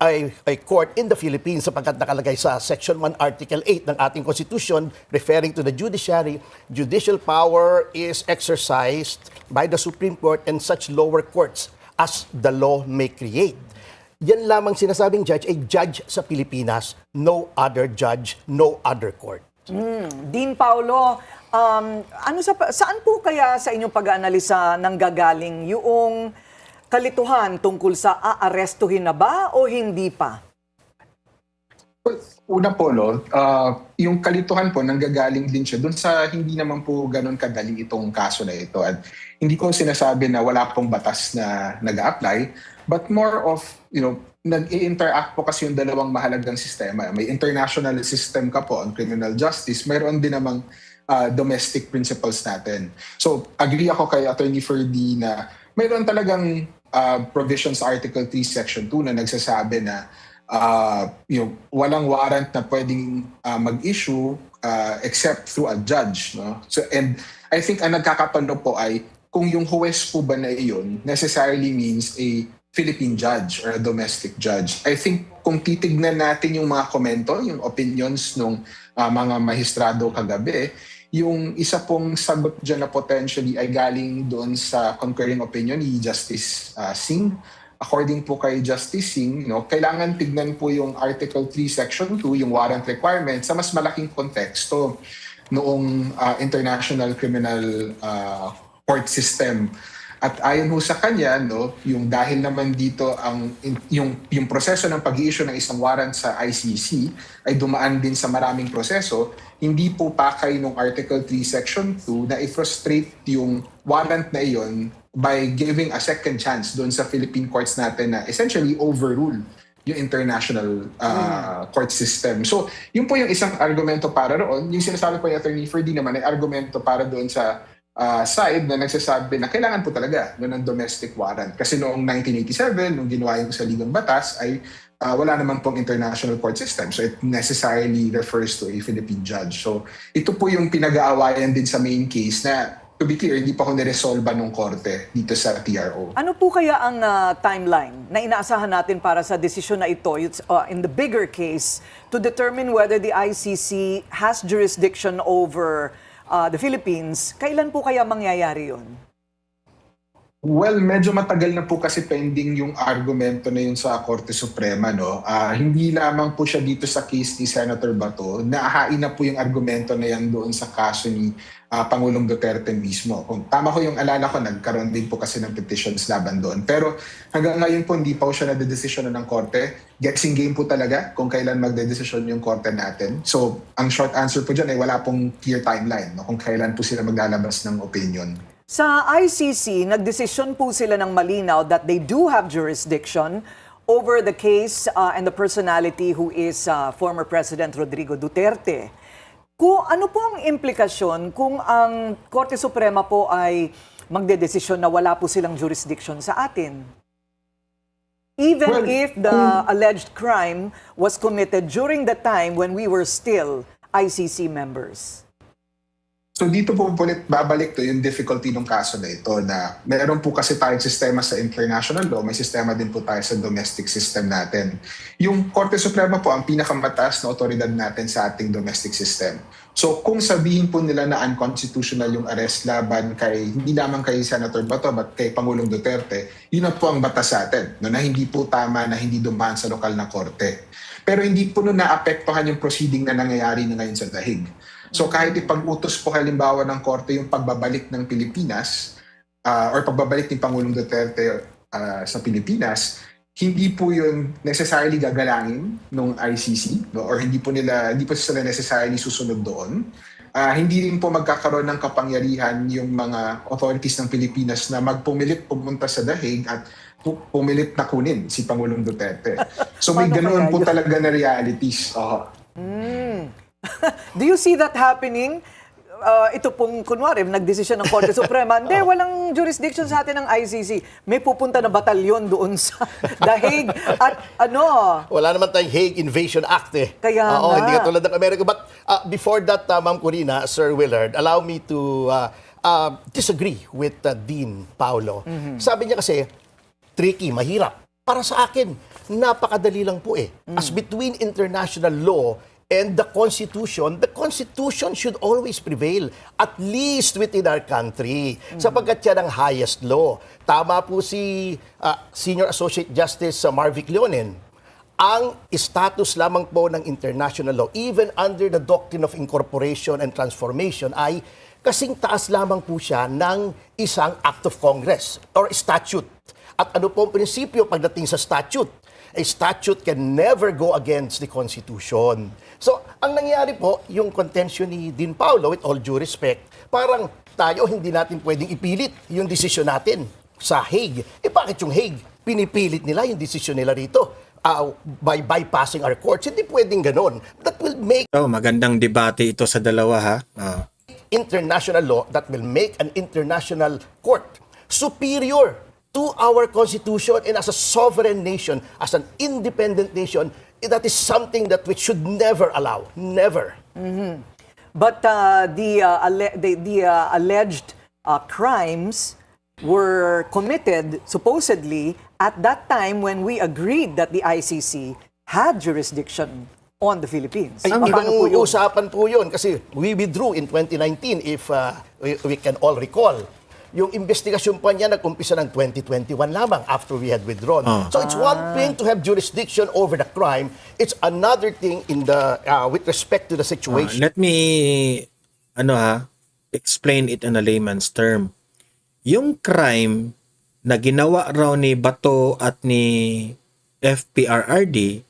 a court in the Philippines sapagkat nakalagay sa Section 1, Article 8 ng ating Constitution referring to the judiciary, judicial power is exercised by the Supreme Court and such lower courts as the law may create. Yan lamang sinasabing judge, a judge sa Pilipinas, no other judge, no other court. Dean Paulo, saan po kaya sa inyong pag-aanalisa nanggagaling yung kalituhan tungkol sa aarestuhin na ba o hindi pa? Well, una po, yung kalituhan po nanggagaling din siya dun sa hindi naman po ganun kadali itong kaso na ito. At hindi ko sinasabi na wala pong batas na nag-a-apply, but more of, nag-i-interact po kasi yung dalawang mahalagang sistema. May international system ka po on criminal justice, mayroon din namang domestic principles natin. So, agree ako kay Attorney Ferdy na mayroon talagang provisions sa Article 3, Section 2 na nagsasabi na walang warrant na pwedeng mag-issue except through a judge. No? So, and I think ang nagkakatalo po ay kung yung huwes po ba na iyon necessarily means a Philippine judge or a domestic judge. I think kung titignan natin yung mga komento, yung opinions ng mga mahistrado kagabi, yung isa pong sagot dyan na potentially ay galing doon sa concurring opinion ni Justice Singh. According po kay Justice Singh, kailangan tignan po yung Article 3, Section 2, yung warrant requirement sa mas malaking konteksto noong International Criminal Court System. At ayon ho sa kanya, yung dahil naman dito yung proseso ng pag-i-issue ng isang warrant sa ICC ay dumaan din sa maraming proseso, hindi po pakay ng Article 3 Section 2 na i-frustrate yung warrant na iyon by giving a second chance doon sa Philippine courts natin na essentially overrule yung international court system. So, yun po yung isang argumento para roon. Yung sinasabi po ni Attorney Ferdy naman ay argumento para doon sa side na nagsasabi na kailangan po talaga ng domestic warrant. Kasi noong 1987, nung ginawa yung sa Ligang Batas, ay wala naman pong international court system. So it necessarily refers to a Philippine judge. So ito po yung pinag-aawayan din sa main case na, to be clear, hindi pa ko niresolba ng korte dito sa TRO. Ano po kaya ang timeline na inaasahan natin para sa desisyon na ito? It's, in the bigger case, to determine whether the ICC has jurisdiction over the Philippines, kailan po kaya mangyayari yun? Well, medyo matagal na po kasi pending yung argumento na yun sa Korte Suprema, no? Hindi lamang po siya dito sa case ni Senator Bato, nahain na po yung argumento na yan doon sa kaso ni Pangulong Duterte mismo. Kung tama ko yung alala ko, nagkaroon din po kasi ng petitions laban doon. Pero hanggang ngayon po, hindi pa po siya nadedesisyon ng Korte. Guessing game po talaga kung kailan magdedesisyon yung Korte natin. So, ang short answer po dyan ay wala pong clear timeline, no? Kung kailan po sila maglalabas ng opinion. Sa ICC, nagdesisyon po sila ng malinaw that they do have jurisdiction over the case and the personality who is former President Rodrigo Duterte. Kung ano po ang implikasyon kung ang Korte Suprema po ay magdedesisyon na wala po silang jurisdiction sa atin? Even if the alleged crime was committed during the time when we were still ICC members. So dito po ulit babalik to yung difficulty ng kaso na ito na meron po kasi tayong sistema sa international law, may sistema din po tayo sa domestic system natin. Yung Korte Suprema po ang pinakamataas na otoridad natin sa ating domestic system. So kung sabihin po nila na unconstitutional yung arrest laban kay, hindi naman kay Senator Bato but kay Pangulong Duterte, yun na po ang batas sa atin, no, na hindi po tama na hindi dumaan sa lokal na korte. Pero hindi po nun naapektuhan yung proceeding na nangyayari na ngayon sa The Hague. So kahit ipag-utos po halimbawa ng korte yung pagbabalik ng Pilipinas or pagbabalik ni Pangulong Duterte sa Pilipinas, hindi po yun necessarily gagalangin ng ICC, no? Or hindi po sila necessarily susunod doon. Hindi rin po magkakaroon ng kapangyarihan yung mga authorities ng Pilipinas na magpumilit pumunta sa The Hague at pumilit na kunin si Pangulong Duterte. So may ganoon po talaga na realities. Do you see that happening? Ito pong, kunwari, nagdesisyon ng Korte Suprema, hindi, walang jurisdiction sa atin ng ICC. May pupunta na batalyon doon sa The Hague. At ano? Wala naman tayong Hague Invasion Act eh. Kaya nga. Hindi katulad ng Amerika. But before that, Ma'am Corina, Sir Willard, allow me to disagree with Dean Paulo. Sabi niya kasi, tricky, mahirap. Para sa akin, napakadali lang po eh. As between international law and the Constitution should always prevail, at least within our country, sapagkat yan ang highest law. Tama po si Senior Associate Justice Marvic Leonen. Ang status lamang po ng international law, even under the doctrine of incorporation and transformation, ay kasing taas lamang po siya ng isang act of Congress or statute. At ano po ang prinsipyo pagdating sa statute? A statute can never go against the Constitution. So, ang nangyari po, yung contention ni Dean Paulo, with all due respect, parang tayo hindi natin pwedeng ipilit yung desisyon natin sa Hague. Bakit yung Hague? Pinipilit nila yung desisyon nila rito by bypassing our courts. Hindi pwedeng ganon. That will make magandang debate ito sa dalawa, ha? international law, that will make an international court superior to our Constitution, and as a sovereign nation, as an independent nation, that is something that we should never allow. Never. But the alleged crimes were committed, supposedly, at that time when we agreed that the ICC had jurisdiction on the Philippines. Ay, ibang usapan po yun kasi we withdrew in 2019 if we can all recall. Yung investigasyon pa niya nag-umpisa ng 2021 lamang after we had withdrawn. So it's one thing to have jurisdiction over the crime. It's another thing in the with respect to the situation. Let me explain it in a layman's term. Yung crime na ginawa raw ni Bato at ni FPRRD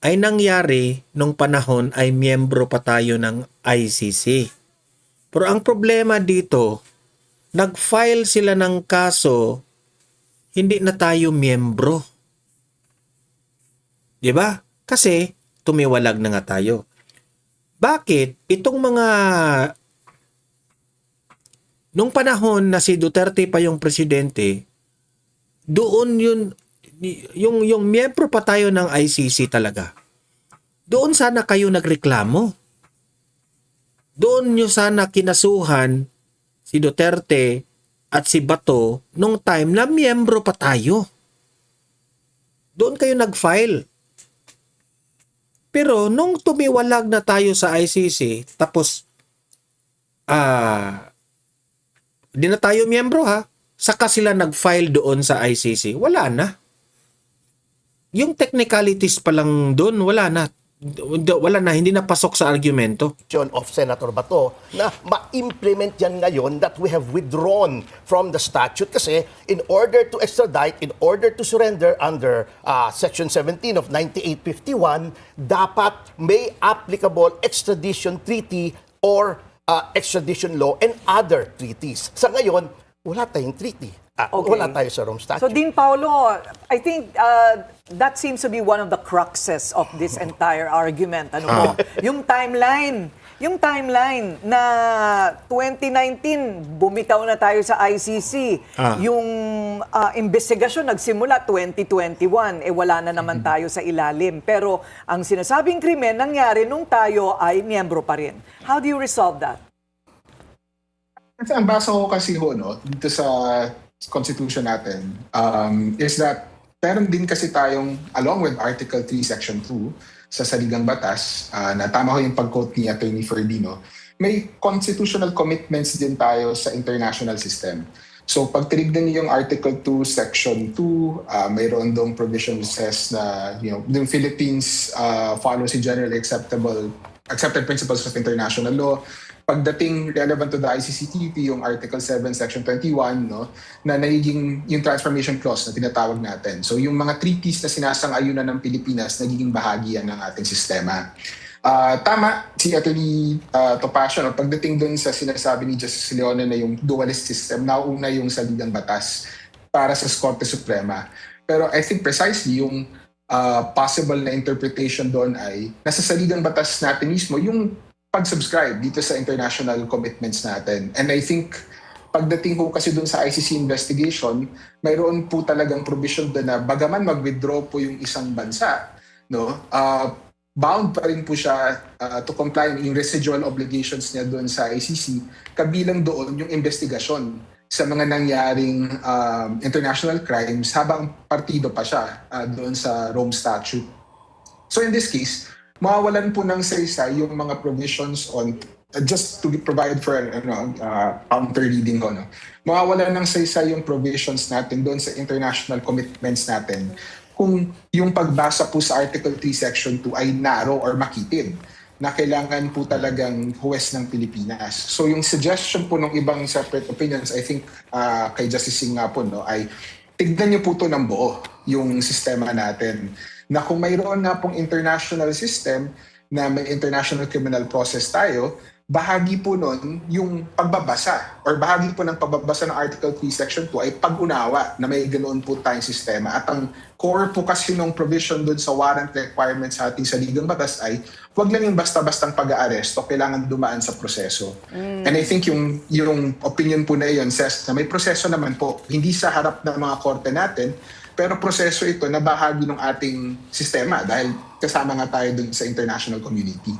ay nangyari nung panahon ay miyembro pa tayo ng ICC. Pero ang problema dito, nag-file sila ng kaso, hindi na tayo miyembro. 'Di ba? Kasi tumiwalag na nga tayo. Bakit? Itong mga nung panahon na si Duterte pa yung presidente, doon yun yung miyembro pa tayo ng ICC talaga. Doon sana kayo nagreklamo. Doon nyo sana kinasuhan si Duterte at si Bato nung time na miyembro pa tayo. Doon kayo nag-file. Pero nung tumiwalag na tayo sa ICC, tapos di na tayo miyembro ha, saka sila nag-file doon sa ICC, wala na. Yung technicalities pa lang doon, wala na, hindi na pasok sa argumento. Of Senator Bato na ma-implement yan ngayon that we have withdrawn from the statute kasi in order to extradite, in order to surrender under Section 17 of 9851, dapat may applicable extradition treaty or extradition law and other treaties. Sa ngayon, wala tayong treaty. Wala tayo sa Rome Statute. So, Dean Paulo, I think that seems to be one of the cruxes of this entire argument. Ano po? Yung timeline na 2019, bumitaw na tayo sa ICC. Yung investigasyon nagsimula 2021, wala na naman tayo sa ilalim. Pero ang sinasabing krimen nangyari nung tayo ay miyembro pa rin. How do you resolve that? Kasi ang basa ko kasi dito sa Constitution natin is that meron din kasi tayong, along with Article 3, Section 2 sa Saligang Batas, na tama ko yung pag-quote ni Attorney Ferdino, may constitutional commitments din tayo sa international system. So pag tinignan niyo yung Article 2, Section 2, mayroon dong provision says na the Philippines follows the generally accepted principles of international law. Pagdating relevant to the ICCTP, yung Article 7, Section 21, na nagiging yung transformation clause na tinatawag natin. So yung mga treaties na sinasang-ayunan ng Pilipinas, nagiging bahagi yan ng ating sistema. Tama, si Atty. Topacio, pagdating dun sa sinasabi ni Justice Leone na yung dualist system, nauna yung Saligang Batas para sa Korte Suprema. Pero I think precisely yung possible na interpretation doon ay nasa Saligang Batas natin mismo yung pag-subscribe dito sa international commitments natin. And I think pagdating po kasi dun sa ICC investigation, mayroon po talagang provision doon na bagaman mag-withdraw po yung isang bansa, bound pa rin po siya to comply yung residual obligations niya doon sa ICC, kabilang doon yung investigasyon sa mga nangyaring international crimes habang partido pa siya doon sa Rome Statute. So in this case, mawawalan po ng saysay yung mga provisions on, just to provide for counter reading ko, mawawalan ng saysay yung provisions natin doon sa international commitments natin kung yung pagbasa po sa Article 3, Section 2 ay narrow or makitid na kailangan po talagang huwes ng Pilipinas. So yung suggestion po ng ibang separate opinions, I think kay Justice Singh nga po, ay tignan niyo po to ng buo, yung sistema natin. Na kung mayroon na pong international system na may international criminal process tayo, bahagi po nun yung pagbabasa or bahagi po ng pagbabasa ng Article 3, Section 2 ay pag-unawa na may ganoon po tayong sistema. At ang core po kasi ng provision dun sa warrant requirements sa ating Saligang Batas ay huwag lang yung basta-bastang pag-aaresto, kailangan dumaan sa proseso. And I think yung opinion po na yun says na may proseso naman po, hindi sa harap ng mga korte natin, pero proseso ito na bahagi ng ating sistema dahil kasama nga tayo dun sa international community.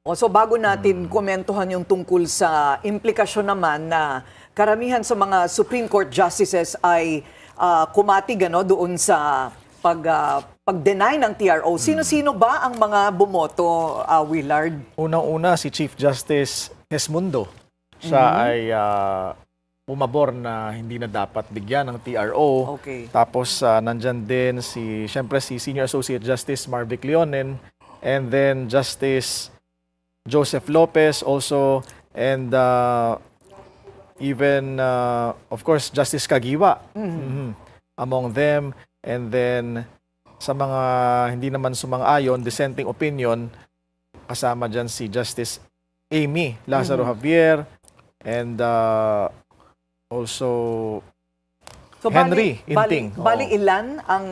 So bago natin komentuhan yung tungkol sa implikasyon naman na karamihan sa mga Supreme Court justices ay kumatig doon sa pag-deny ng TRO. Sino-sino ba ang mga bumoto, Willard? Unang-una si Chief Justice Esmundo. Siya ay pumabor na hindi na dapat bigyan ng TRO. Okay. Tapos nandyan din siyempre si Senior Associate Justice Marvic Leonen, and then Justice Joseph Lopez also, and even of course Justice Kagiwa among them, and then sa mga hindi naman sumang-ayon, dissenting opinion, kasama dyan si Justice Amy Lazaro Javier, and also Henry Inting. Bali ilan ang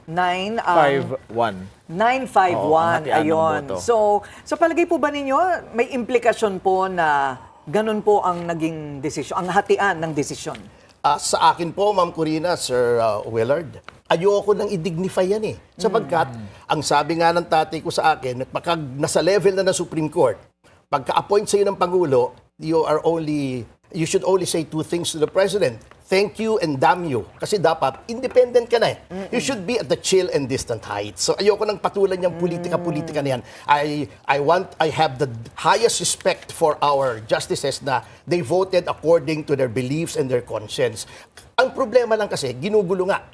951. 951, ayun. So palagay po ba ninyo, may implikasyon po na ganun po ang naging desisyon, ang hatian ng desisyon? Sa akin po, Ma'am Corina, Sir Willard, ayoko nang i-dignify yan eh. Sapagkat, ang sabi nga ng tatay ko sa akin, pagka nasa level na ng Supreme Court, pagka-appoint sa'yo ng Pangulo, you should only say two things to the President. Thank you and damn you. Kasi dapat, independent ka na eh. You should be at the chill and distant heights. So ayoko nang patulan yung politika-politika na yan. I have the highest respect for our justices na they voted according to their beliefs and their conscience. Ang problema lang kasi, ginugulo nga.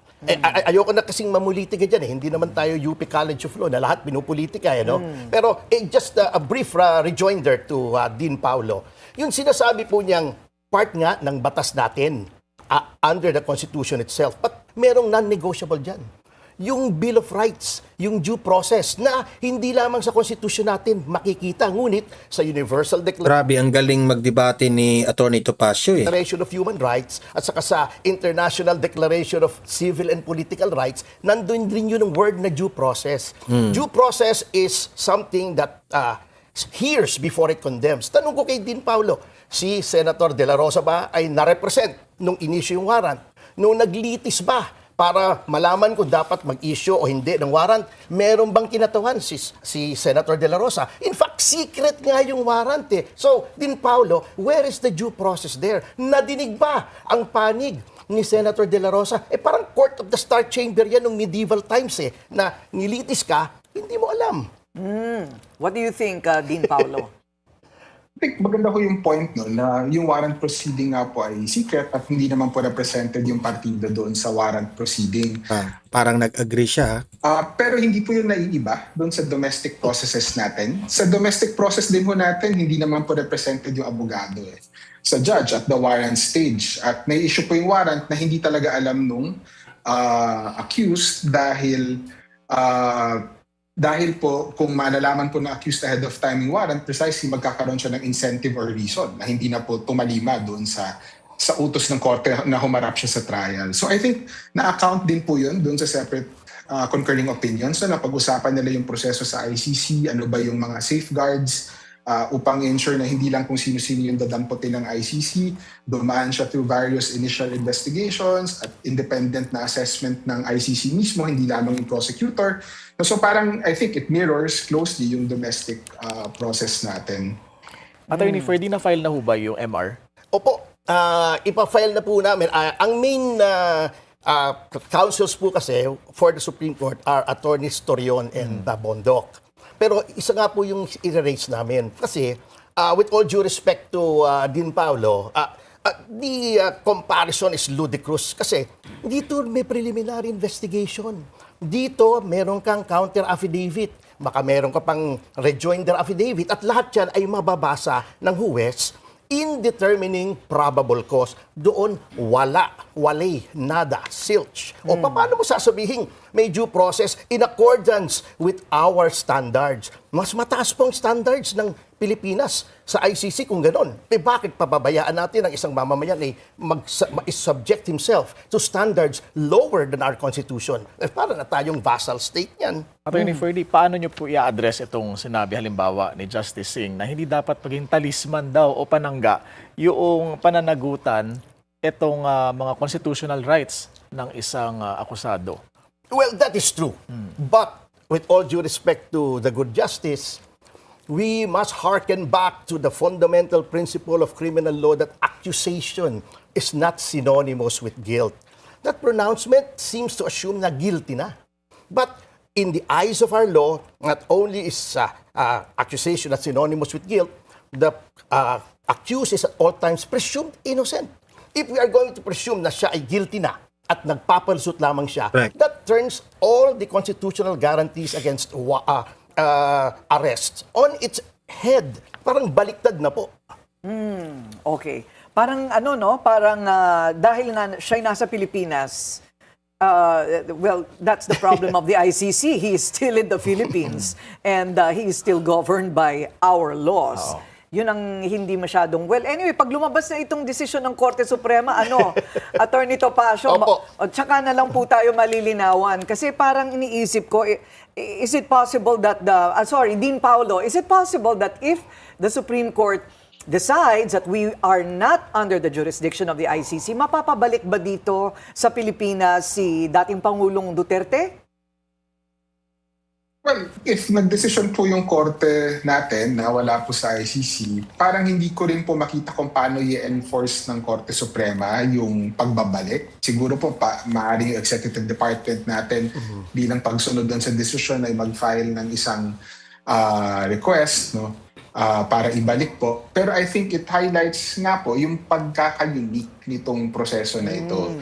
Ayoko na kasing mamulitika dyan eh. Hindi naman tayo UP College of Law na lahat pinupolitika eh, no? Pero just a brief rejoinder to Dean Paulo. Yung sinasabi po niyang part nga ng batas natin under the Constitution itself. But merong non-negotiable dyan. Yung Bill of Rights, yung due process na hindi lamang sa Constitution natin makikita, ngunit sa Universal Grabe, ang galing magdebate ni Attorney Topacio eh. Declaration of Human Rights at saka sa International Declaration of Civil and Political Rights, nandun din yun ang word na due process. Due process is something that hears before it condemns. Tanong ko kay Dean Paulo, si Senator De La Rosa ba ay na-represent nung inisyu yung warrant? Nung naglitis ba para malaman kung dapat mag-issue o hindi ng warrant? Meron bang kinatawan si Senator De La Rosa? In fact, secret nga yung warrant eh. So, Dean Paulo, where is the due process there? Nadinig ba ang panig ni Senator De La Rosa? Parang Court of the Star Chamber yan nung medieval times eh, na nilitis ka, hindi mo alam. What do you think, Dean Paulo? I think maganda ko yung point no, na yung warrant proceeding nga po ay secret at hindi naman po represented yung partido doon sa warrant proceeding. Parang nag-agree siya. Pero hindi po yun naiiba doon sa domestic processes natin. Sa domestic process din po natin, hindi naman po represented yung abogado eh. Sa judge at the warrant stage. At na-issue po yung warrant na hindi talaga alam nung accused dahil po kung malalaman po na accused ahead of time yung warrant, precisely magkakaroon siya ng incentive or reason na hindi na po tumalima doon sa utos ng korte na humarap siya sa trial. So I think na-account din po yun doon sa separate concurring opinions na napag-usapan nila yung proseso sa ICC, ano ba yung mga safeguards upang ensure na hindi lang kung sino-sino yung dadamputin ng ICC, dumaan siya through various initial investigations at independent na assessment ng ICC mismo, hindi lamang yung prosecutor. So parang I think it mirrors closely yung domestic process natin. Attorney Ferdy, na-file na ho ba yung MR? Opo, ipa-file na po namin. Ang main counsels po kasi for the Supreme Court are Attorneys Torion and Bondoc. Pero isa nga po yung i-raise namin. Kasi with all due respect to Dean Paulo, the comparison is ludicrous. Kasi dito may preliminary investigation. Dito meron kang counter affidavit. Baka meron ka pang rejoinder affidavit. At lahat yan ay mababasa ng huwes in determining probable cause. Doon, walay, nada, silch. O paano mo sasabihin may due process in accordance with our standards? Mas mataas pong standards ng Pilipinas sa ICC kung ganon. Bakit pababayaan natin ang isang mamamayan mag-subject himself to standards lower than our Constitution? Para na tayong vassal state yan. Attorney Ferdy, paano nyo po i-address itong sinabi halimbawa ni Justice Singh na hindi dapat maging talisman daw o panangga yung pananagutan itong mga constitutional rights ng isang akusado? Well, that is true. But with all due respect to the good justice, we must hearken back to the fundamental principle of criminal law that accusation is not synonymous with guilt. That pronouncement seems to assume na guilty na. But in the eyes of our law, not only is accusation not synonymous with guilt, the accused is at all times presumed innocent. If we are going to presume na siya ay guilty na at nagpapalusot lamang siya, that turns all the constitutional guarantees against arrest on its head. Parang baliktad na po. Okay. Parang parang dahil siya'y nasa Pilipinas, well, that's the problem of the ICC. He is still in the Philippines and he is still governed by our laws. Yun ang hindi masyadong... Well, anyway, pag lumabas na itong desisyon ng Korte Suprema, Attorney Topacio, tsaka na lang po tayo malilinawan. Kasi parang iniisip ko, is it possible that Dean Paulo, is it possible that if the Supreme Court decides that we are not under the jurisdiction of the ICC, mapapabalik ba dito sa Pilipinas si dating Pangulong Duterte? Well, if nagdesisyon po yung korte natin na wala po sa ICC, parang hindi ko rin po makita kung paano i-enforce ng Korte Suprema yung pagbabalik. Siguro po maaaring yung executive department natin bilang pagsunod doon sa desisyon ay mag-file ng isang request, no? Para ibalik po. Pero I think it highlights nga po yung pagkaka-unique nitong proseso na ito.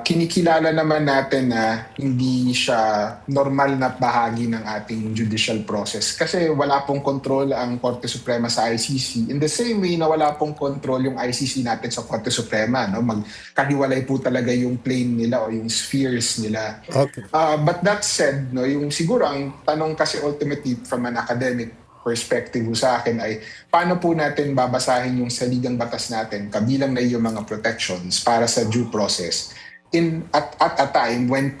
Kinikilala naman natin na hindi siya normal na bahagi ng ating judicial process kasi wala pong control ang Korte Suprema sa ICC. In the same way na wala pong control yung ICC natin sa Korte Suprema, no? Magkahiwalay po talaga yung plane nila o yung spheres nila. Okay. But that said, no, yung siguro ang tanong kasi ultimately from an academic perspective sa akin ay paano po natin babasahin yung saligang batas natin kabilang na yung mga protections para sa due process at a time when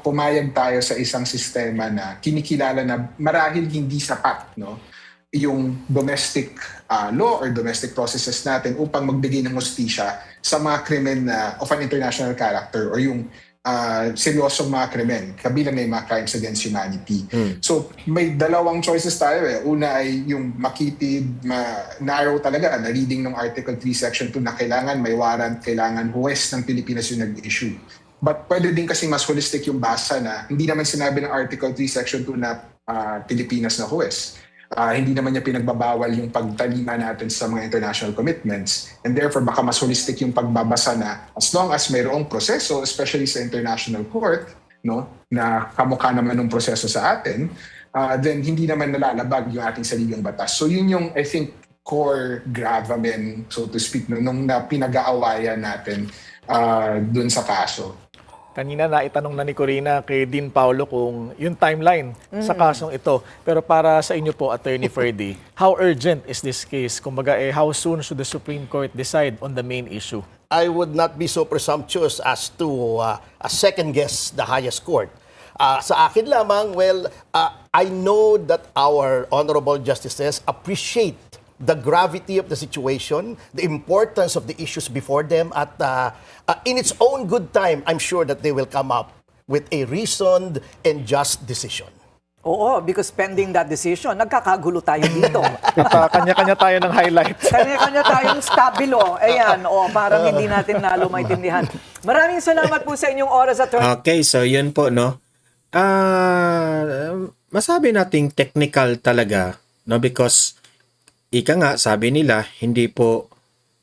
pumayag tayo sa isang sistema na kinikilala na marahil hindi sapat, no, yung domestic law or domestic processes natin upang magbigay ng hustisya sa mga krimen na of an international character or yung seryosong mga krimen, kabilang na yung mga crimes against humanity. So, may dalawang choices tayo eh. Una ay yung makitid, narrow talaga na reading ng Article 3, Section 2 na kailangan may warrant, kailangan huwes ng Pilipinas yung nag-issue. But pwede din kasi mas holistic yung basa na hindi naman sinabi ng Article 3, Section 2 na Pilipinas na huwes. Hindi naman niya pinagbabawal yung pagtalima natin sa mga international commitments. And therefore, baka mas holistic yung pagbabasa na as long as mayroong proseso, especially sa international court, no, na kamukha naman ng proseso sa atin, then hindi naman nalalabag yung ating saligang batas. So yun yung, I think, core gravamen, so to speak, nung pinag-aawayan natin dun sa kaso. Kanina naitanong na ni Corina kay Dean Paulo kung yung timeline sa kasong ito. Pero para sa inyo po, Attorney Ferdy, how urgent is this case? Kumbaga, how soon should the Supreme Court decide on the main issue? I would not be so presumptuous as to second-guess the highest court. Sa akin lamang, I know that our honorable justices appreciate the gravity of the situation, the importance of the issues before them, at in its own good time, I'm sure that they will come up with a reasoned and just decision. Oo, because pending that decision, nagkakagulo tayo dito. Kanya-kanya tayo ng highlights. Kanya-kanya tayong stabilo. Ayan, parang hindi natin nalo maintindihan. Maraming salamat po sa inyong oras, Attorney. Okay, so yun po, no? Masabi nating technical talaga, no? Because ika nga, sabi nila, hindi po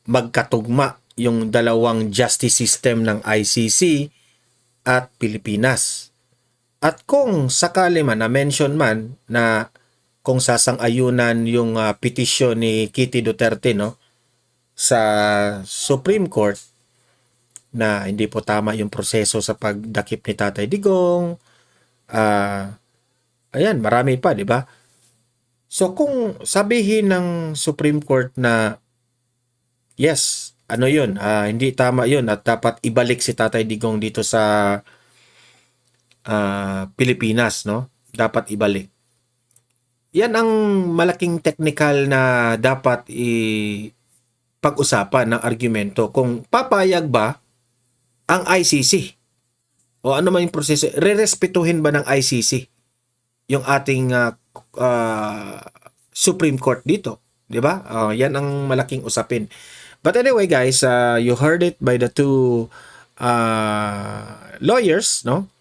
magkatugma yung dalawang justice system ng ICC at Pilipinas. At kung sakali man, na-mention man na kung sasang-ayunan yung petisyon ni Kitty Duterte, no, sa Supreme Court na hindi po tama yung proseso sa pagdakip ni Tatay Digong, ayan, marami pa, di ba? So kung sabihin ng Supreme Court na yes, ano yun, hindi tama yun at dapat ibalik si Tatay Digong dito sa Pilipinas, no? Dapat ibalik. Yan ang malaking technical na dapat pag-usapan ng argumento kung papayag ba ang ICC o ano man yung proseso, rerespetuhin ba ng ICC yung ating Supreme Court dito, 'di ba? Yan ang malaking usapin. But anyway, guys, you heard it by the two lawyers, no?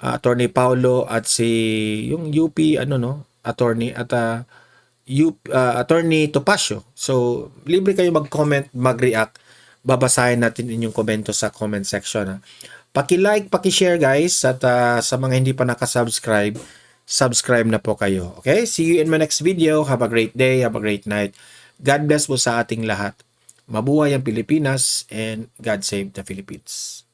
Attorney Paulo at si yung UP attorney at Attorney Topacio. So, libre kayo mag-comment, mag-react. Babasahin natin inyong komento sa comment section. Paki-like, paki-share, guys, at sa mga hindi pa nakasubscribe, subscribe na po kayo. Okay? See you in my next video. Have a great day. Have a great night. God bless po sa ating lahat. Mabuhay ang Pilipinas and God save the Philippines.